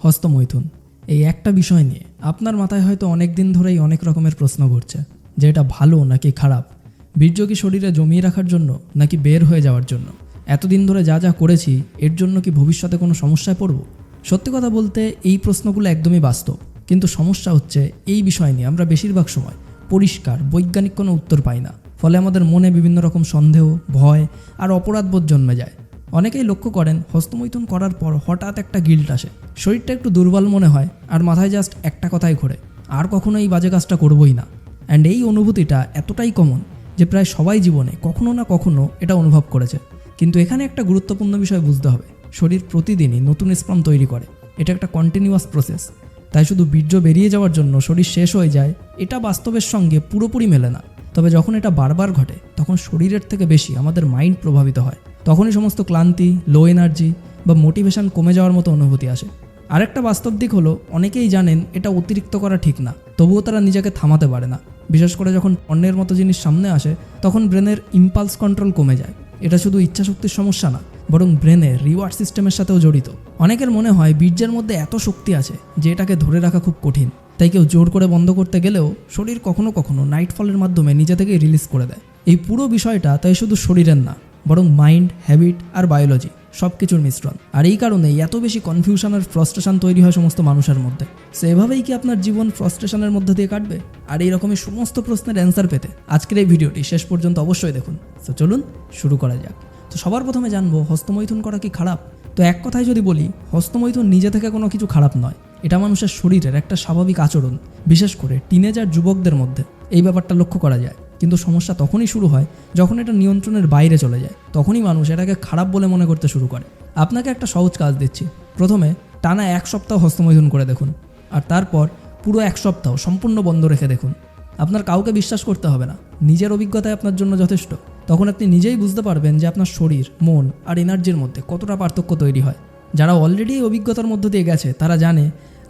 হস্তমৈথুন এই একটা বিষয় নিয়ে আপনার মাথায় হয়তো অনেক দিন ধরেই অনেক রকমের প্রশ্ন ঘুরছে যে এটা ভালো নাকি খারাপ, বীর্য কি শরীরে জমিয়ে রাখার জন্য নাকি বের হয়ে যাওয়ার জন্য, এতদিন ধরে যা যা করেছি এর জন্য কি ভবিষ্যতে কোনো সমস্যায় পড়ব। সত্যি কথা বলতে এই প্রশ্নগুলো একদমই বাস্তব, কিন্তু সমস্যা হচ্ছে এই বিষয় নিয়ে আমরা বেশিরভাগ সময় পরিষ্কার বৈজ্ঞানিক কোনো উত্তর পাই না। ফলে আমাদের মনে বিভিন্ন রকম সন্দেহ, ভয় আর অপরাধবোধ জন্মে যায়। অনেকেই লক্ষ্য করেন হস্তমৈথুন করার পর হঠাৎ একটা গিল্ট আসে, শরীরটা একটু দুর্বল মনে হয় আর মাথায় জাস্ট একটা কথাই ঘোরে, আর কখনো এই বাজে কাজটা করবই না। অ্যান্ড এই অনুভূতিটা এতটাই কমন যে প্রায় সবাই জীবনে কখনো না কখনো এটা অনুভব করেছে। কিন্তু এখানে একটা গুরুত্বপূর্ণ বিষয় বুঝতে হবে, শরীর প্রতিদিনই নতুন স্পার্ম তৈরি করে, এটা একটা কন্টিনিউয়াস প্রসেস। তাই শুধু বীর্য বেরিয়ে যাওয়ার জন্য শরীর শেষ হয়ে যায় এটা বাস্তবের সঙ্গে পুরোপুরি মেলে না। তবে যখন এটা বারবার ঘটে তখন শরীরের থেকে বেশি আমাদের মাইন্ড প্রভাবিত হয়। তখনই সমস্ত ক্লান্তি, লো এনার্জি বা মোটিভেশন কমে যাওয়ার মতো অনুভূতি আসে। আরেকটা বাস্তব দিক হলো, অনেকেই জানেন এটা অতিরিক্ত করা ঠিক না, তবুও তারা নিজেকে থামাতে পারে না। বিশেষ করে যখন পণ্যের মতো জিনিস সামনে আসে তখন ব্রেনের ইম্পালস কন্ট্রোল কমে যায়। এটা শুধু ইচ্ছাশক্তির সমস্যা না, বরং ব্রেনের রিওয়ার্ড সিস্টেমের সাথেও জড়িত। অনেকের মনে হয় বীর্যের মধ্যে এত শক্তি আছে যে এটাকে ধরে রাখা খুব কঠিন, তাই কেউ জোর করে বন্ধ করতে গেলেও শরীর কখনো কখনো নাইটফলের মাধ্যমে নিজে থেকেই রিলিজ করে দেয়। এই পুরো বিষয়টা তাই শুধু শরীরের না, বরং মাইন্ড, হ্যাবিট আর বায়োলজি সব কিছুর মিশ্রণ। আর এই কারণেই এত বেশি কনফিউশন আর ফ্রাস্ট্রেশন তৈরি হয় সমস্ত মানুষের মধ্যে। সো এভাবেই কি আপনার জীবন ফ্রাস্ট্রেশনের মধ্যে দিয়ে কাটবে? আর এইরকমই সমস্ত প্রশ্নের অ্যান্সার পেতে আজকের এই ভিডিওটি শেষ পর্যন্ত অবশ্যই দেখুন। তো চলুন শুরু করা যাক। তো সবার প্রথমে জানবো হস্তমৈথুন করা কি খারাপ। তো এক কথায় যদি বলি, হস্তমৈথুন নিজে থেকে কোনো কিছু খারাপ নয়, এটা মানুষের শরীরের একটা স্বাভাবিক আচরণ। বিশেষ করে টিনেজার যুবকদের মধ্যে এই ব্যাপারটা লক্ষ্য করা যায়। কিন্তু সমস্যা তখনই শুরু হয় যখন এটা নিয়ন্ত্রণের বাইরে চলে যায়, তখনই মানুষ এটাকে খারাপ বলে মনে করতে শুরু করে। আপনাকে একটা সহজ কাজ দিচ্ছি, প্রথমে টানা 1 সপ্তাহ হস্তমৈথুন করে দেখুন, আর তারপর পুরো 1 সপ্তাহ সম্পূর্ণ বন্ধ রেখে দেখুন। আপনার কাউকে বিশ্বাস করতে হবে না, নিজের অভিজ্ঞতায় আপনার জন্য যথেষ্ট। তখন আপনি নিজেই বুঝতে পারবেন যে আপনার শরীর, মন আর এনার্জির মধ্যে কতটা পার্থক্য তৈরি হয়। যারা অলরেডি এই অভিজ্ঞতার মধ্য দিয়ে গেছে তারা জানে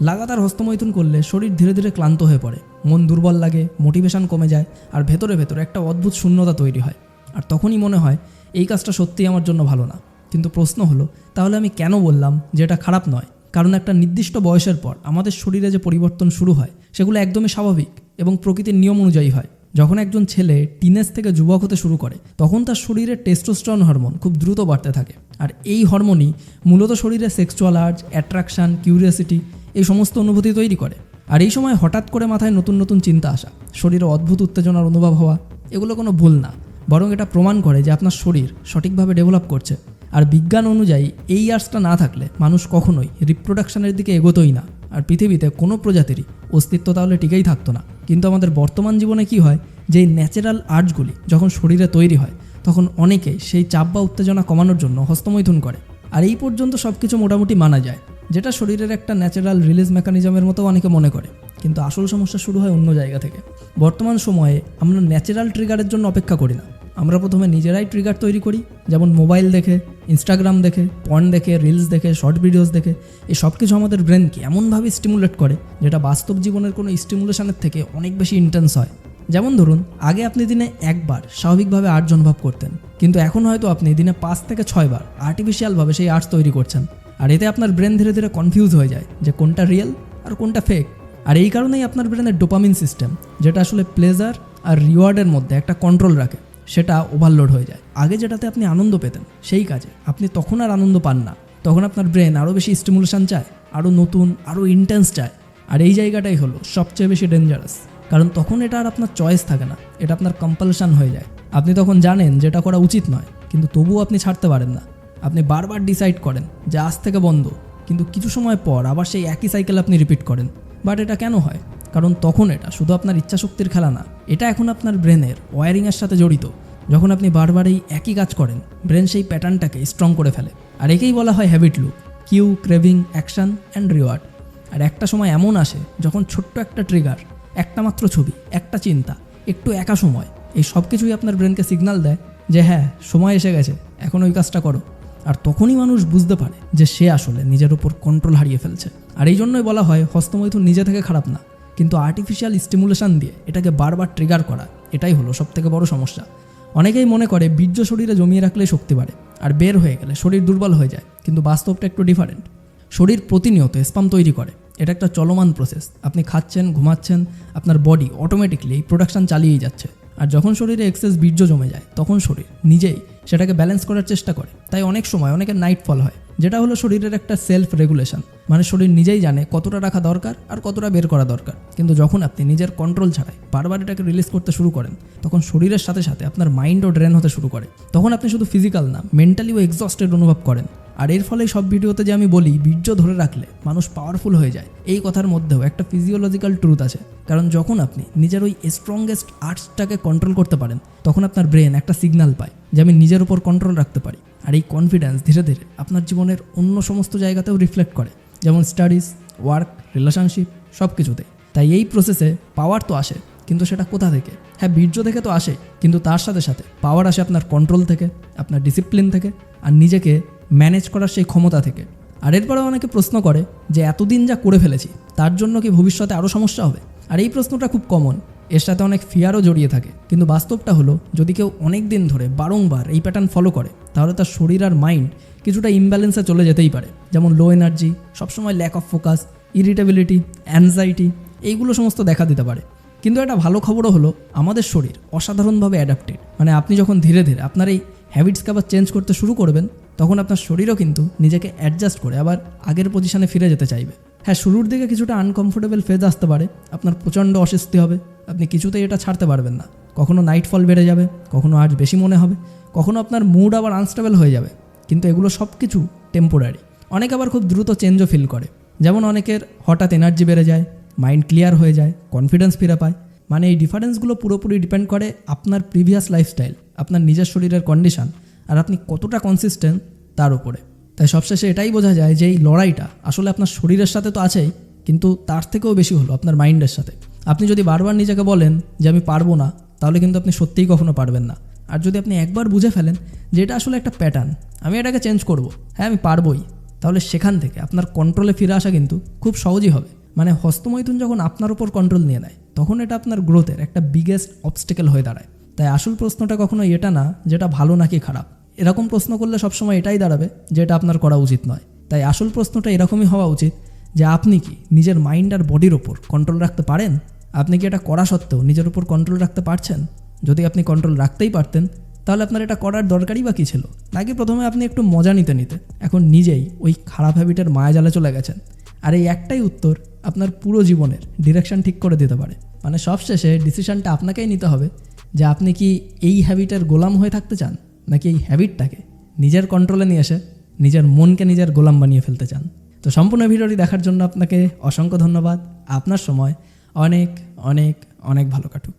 লাগাতার হস্তমৈথুন করলে শরীর ধীরে ধীরে ক্লান্ত হয়ে পড়ে, মন দুর্বল লাগে, মোটিভেশন কমে যায় আর ভেতরে ভেতরে একটা অদ্ভুত শূন্যতা তৈরি হয়। আর তখনই মনে হয় এই কাজটা সত্যিই আমার জন্য ভালো না। কিন্তু প্রশ্ন হলো, তাহলে আমি কেন বললাম যে এটা খারাপ নয়? কারণ একটা নির্দিষ্ট বয়সের পর আমাদের শরীরে যে পরিবর্তন শুরু হয় সেগুলো একদমই স্বাভাবিক এবং প্রকৃতির নিয়ম অনুযায়ী হয়। যখন একজন ছেলে টিনেজ থেকে যুবক হতে শুরু করে তখন তার শরীরে টেস্টোস্টেরন হরমোন খুব দ্রুত বাড়তে থাকে। আর এই হরমোনই মূলত শরীরে সেক্সুয়াল আর্জ, অ্যাট্রাকশন, কিউরিয়াসিটি এই সমস্ত অনুভূতি তৈরি করে। আর এই সময় হঠাৎ করে মাথায় নতুন নতুন চিন্তা আসা, শরীরে অদ্ভুত উত্তেজনার অনুভব হওয়া, এগুলো কোনো ভুল না, বরং এটা প্রমাণ করে যে আপনার শরীর সঠিকভাবে ডেভেলপ করছে। আর বিজ্ঞান অনুযায়ী এই আর্জটা না থাকলে মানুষ কখনোই রিপ্রোডাকশনের দিকে এগোতোই না, আর পৃথিবীতে কোনো প্রজাতিরই অস্তিত্ব তাহলে টিকেই থাকতো না। কিন্তু আমাদের বর্তমান জীবনে কি হয়, যে এই ন্যাচারাল আর্জগুলি যখন শরীরে তৈরি হয় তখন অনেকেই সেই চাপ বা উত্তেজনা কমানোর জন্য হস্তমৈথুন করে। আর এই পর্যন্ত সব কিছু মোটামুটি মানা যায়, যেটা শরীরের একটা ন্যাচারাল রিলিজ মেকানিজমের মতো অনেকে মনে করে। কিন্তু আসল সমস্যা শুরু হয় অন্য জায়গা থেকে। বর্তমান সময়ে আমরা ন্যাচারাল ট্রিগারের জন্য অপেক্ষা করি না, আমরা প্রথমে নিজেরাই ট্রিগার তৈরি করি। যেমন মোবাইল দেখে, ইনস্টাগ্রাম দেখে, পর্ন দেখে, রিলস দেখে, শর্ট ভিডিওস দেখে। এই সব কিছু আমাদের ব্রেনকে এমনভাবে স্টিমুলেট করে যেটা বাস্তব জীবনের কোনো স্টিমুলেশনের থেকে অনেক বেশি ইন্টেন্স হয়। যেমন ধরুন, আগে আপনি দিনে একবার স্বাভাবিকভাবে আর্জ অনুভব করতেন, কিন্তু এখন হয়তো আপনি দিনে 5 থেকে 6 বার আর্টিফিশিয়ালভাবে সেই আর্জ তৈরি করছেন। আর এতে আপনার ব্রেন ধীরে ধীরে কনফিউজ হয়ে যায় যে কোনটা রিয়েল আর কোনটা ফেক। আর এই কারণেই আপনার ব্রেনের ডোপামিন সিস্টেম, যেটা আসলে প্লেজার আর রিওয়ার্ডের মধ্যে একটা কন্ট্রোল রাখে, সেটা ওভারলোড হয়ে যায়। আগে যেটাতে আপনি আনন্দ পেতেন সেই কাজে আপনি তখন আর আনন্দ পান না। তখন আপনার ব্রেন আরও বেশি স্টিমুলেশন চায়, আরও নতুন, আরও ইন্টেন্স চায়। আর এই জায়গাটাই হলো সবচেয়ে বেশি ডেঞ্জারাস, কারণ তখন এটা আর আপনার চয়েস থাকে না, এটা আপনার কম্পালশন হয়ে যায়। আপনি তখন জানেন যেটা করা উচিত নয়, কিন্তু তবুও আপনি ছাড়তে পারেন না। আপনি বারবার ডিসাইড করেন যে আজ থেকে বন্ধ, কিন্তু কিছু সময় পর আবার সেই একই সাইকেল আপনি রিপিট করেন। বাট এটা কেন হয়? কারণ তখন এটা শুধু আপনার ইচ্ছাশক্তির খেলা না, এটা এখন আপনার ব্রেনের ওয়্যারিংয়ের সাথে জড়িত। যখন আপনি বারবার এই একই কাজ করেন, ব্রেন সেই প্যাটার্নটাকে স্ট্রং করে ফেলে। আর একেই বলা হয় habit loop, cue, craving, action and reward. আর একটা সময় এমন আসে যখন ছোট্ট একটা ট্রিগার, একটা মাত্র ছবি, একটা চিন্তা, একটু একা সময়, এই সব কিছুই আপনার ব্রেনকে সিগন্যাল দেয় যে হ্যাঁ, সময় এসে গেছে, এখন ওই কাজটা করো। আর তখনই মানুষ বুঝতে পারে যে সে আসলে নিজের উপর কন্ট্রোল হারিয়ে ফেলছে। আর এই জন্যই বলা হয় হস্তমৈথুন নিজে থেকে খারাপ না, কিন্তু আর্টিফিশিয়াল স্টিমুলেশন দিয়ে এটাকে বারবার ট্রিগার করা, এটাই হলো সবথেকে বড় সমস্যা। অনেকেই মনে করে বীর্য শরীরে জমিয়ে রাখলেই শক্তি বাড়ে, আর বের হয়ে গেলে শরীর দুর্বল হয়ে যায়, কিন্তু বাস্তবটা একটু ডিফারেন্ট। শরীর প্রতিনিয়ত স্পাম তৈরি করে, এটা একটা চলমান প্রসেস। আপনি খাচ্ছেন, ঘুমাচ্ছেন, আপনার বডি অটোমেটিকলি এই প্রোডাকশান চালিয়েই যাচ্ছে। আর যখন শরীরে এক্সেস বীর্য জমে যায় তখন শরীর নিজেই সেটাকে ব্যালেন্স করার চেষ্টা করে। তাই অনেক সময় অনেকের নাইট ফল হয়, যেটা হলো শরীরের একটা সেলফ রেগুলেশন, মানে শরীর নিজেই জানে কতটা রাখা দরকার আর কতটা বের করা দরকার। কিন্তু যখন আপনি নিজের কন্ট্রোল ছাড়াই বারবার এটাকে রিলিজ করতে শুরু করেন, তখন শরীরের সাথে সাথে আপনার মাইন্ডও ড্রেন হতে শুরু করে। তখন আপনি শুধু ফিজিক্যাল না, মেন্টালিও এক্সস্টেড অনুভব করেন। আর এর ফলে সব ভিডিওতে যে আমি বলি বীর্য ধরে রাখলে মানুষ পাওয়ারফুল হয়ে যায়, এই কথার মধ্যেও একটা ফিজিওলজিক্যাল ট্রুথ আছে। কারণ যখন আপনি নিজের ওই স্ট্রংগেস্ট আর্টসটাকে কন্ট্রোল করতে পারেন, তখন আপনার ব্রেন একটা সিগন্যাল পায় যে আমি নিজের উপর কন্ট্রোল রাখতে পারি। আর এই কনফিডেন্স ধীরে ধীরে আপনার জীবনের অন্য সমস্ত জায়গাতেও রিফ্লেক্ট করে, যেমন স্টাডিজ, ওয়ার্ক, রিলেশনশিপ, সব কিছুতেই। তাই এই প্রসেসে পাওয়ার তো আসে, কিন্তু সেটা কোথা থেকে? হ্যাঁ, বীর্য থেকে তো আসে, কিন্তু তার সাথে সাথে পাওয়ার আসে আপনার কন্ট্রোল থেকে, আপনার ডিসিপ্লিন থেকে, আর নিজেকে ম্যানেজ করার সেই ক্ষমতা থেকে। আর এরপরেও অনেকে প্রশ্ন করে যে এতদিন যা করে ফেলেছি তার জন্য কি ভবিষ্যতে আরও সমস্যা হবে? আর এই প্রশ্নটা খুব কমন, এর সাথে অনেক ফিয়ারও জড়িয়ে থাকে। কিন্তু বাস্তবটা হলো, যদি কেউ অনেক দিন ধরে বারংবার এই প্যাটার্ন ফলো করে, তাহলে তার শরীর আর মাইন্ড কিছুটা ইমব্যালেন্সে চলে যেতেই পারে। যেমন লো এনার্জি, সবসময় lack of focus, irritability, anxiety, এইগুলো সমস্ত দেখা দিতে পারে। কিন্তু একটা ভালো খবরও হলো, আমাদের শরীর অসাধারণভাবে অ্যাডাপ্টেড। মানে আপনি যখন ধীরে ধীরে আপনার এই হ্যাবিটসকে আবার চেঞ্জ করতে শুরু করবেন, তখন আপনার শরীরও কিন্তু নিজেকে অ্যাডজাস্ট করে আবার আগের পজিশনে ফিরে যেতে চাইবে। হ্যাঁ, শুরুর দিকে কিছুটা আনকমফোর্টেবল ফেজ আসতে পারে, আপনার প্রচণ্ড অস্বস্তি হবে, আপনি কিছুতেই এটা ছাড়তে পারবেন না। কখনো নাইট ফল বেড়ে যাবে, কখনো আজ বেশি মনে হবে, কখনো আপনার মুড আবার আনস্টেবল হয়ে যাবে। কিন্তু এগুলো সব কিছু টেম্পোরারি। অনেক আবার খুব দ্রুত চেঞ্জও ফিল করে, যেমন অনেকের হঠাৎ এনার্জি বেড়ে যায়, মাইন্ড ক্লিয়ার হয়ে যায়, কনফিডেন্স ফিরে পায়। মানে এই ডিফারেন্সগুলো পুরোপুরি ডিপেন্ড করে আপনার প্রিভিয়াস লাইফস্টাইল, আপনার নিজের শরীরের কন্ডিশন, আর আপনি কতটা কনসিস্টেন্ট তার উপরে। তাই সবশেষে এটাই বোঝা যায় যে এই লড়াইটা আসলে আপনার শরীরের সাথে তো আছেই, কিন্তু তার থেকেও বেশি হলো আপনার মাইন্ডের সাথে। আপনি যদি বারবার নিজেকে বলেন যে আমি পারবো না, তাহলে কিন্তু আপনি সত্যিই কখনো পারবেন না। আর যদি আপনি একবার বুঝে ফেলেন যে এটা আসলে একটা প্যাটার্ন, আমি এটাকে চেঞ্জ করব, হ্যাঁ আমি পারবোই, তাহলে সেখান থেকে আপনার কন্ট্রোলে ফিরে আসা কিন্তু খুব সহজই হবে। মানে হস্তমৈথুন যখন আপনার উপর কন্ট্রোল নিয়ে নেয়, তখন এটা আপনার গ্রোথের একটা বিগেস্ট অবস্টেকেল হয়ে দাঁড়ায়। তাই আসল প্রশ্নটা কখনো এটা না যেটা ভালো নাকি খারাপ। এরকম প্রশ্ন করলে সবসময় এটাই দাঁড়াবে যে এটা আপনার করা উচিত নয়। তাই আসল প্রশ্নটা এরকমই হওয়া উচিত যে আপনি কি নিজের মাইন্ড আর বডির ওপর কন্ট্রোল রাখতে পারেন? আপনি কি এটা করা সত্ত্বেও নিজের উপর কন্ট্রোল রাখতে পারছেন? যদি আপনি কন্ট্রোল রাখতেই পারতেন, তাহলে আপনার এটা করার দরকারই বা কী ছিল? নাকি প্রথমে আপনি একটু মজা নিতে নিতে এখন নিজেই ওই খারাপ হ্যাবিটের মায়াজালে চলে গেছেন? আর এই একটাই উত্তর আপনার পুরো জীবনের ডিরেকশন ঠিক করে দিতে পারে। মানে সবশেষে ডিসিশনটা আপনাকেই নিতে হবে যে আপনি কি এই হ্যাবিটের গোলাম হয়ে থাকতে চান, নাকি এই হ্যাবিটটাকে নিজের কন্ট্রোলে নিয়ে এসে নিজের মনকে নিজের গোলাম বানিয়ে ফেলতে চান। তো সম্পূর্ণ ভিডিওটি দেখার জন্য আপনাকে অসংখ্য ধন্যবাদ। আপনার সময় অনেক অনেক অনেক ভালো কাটুক।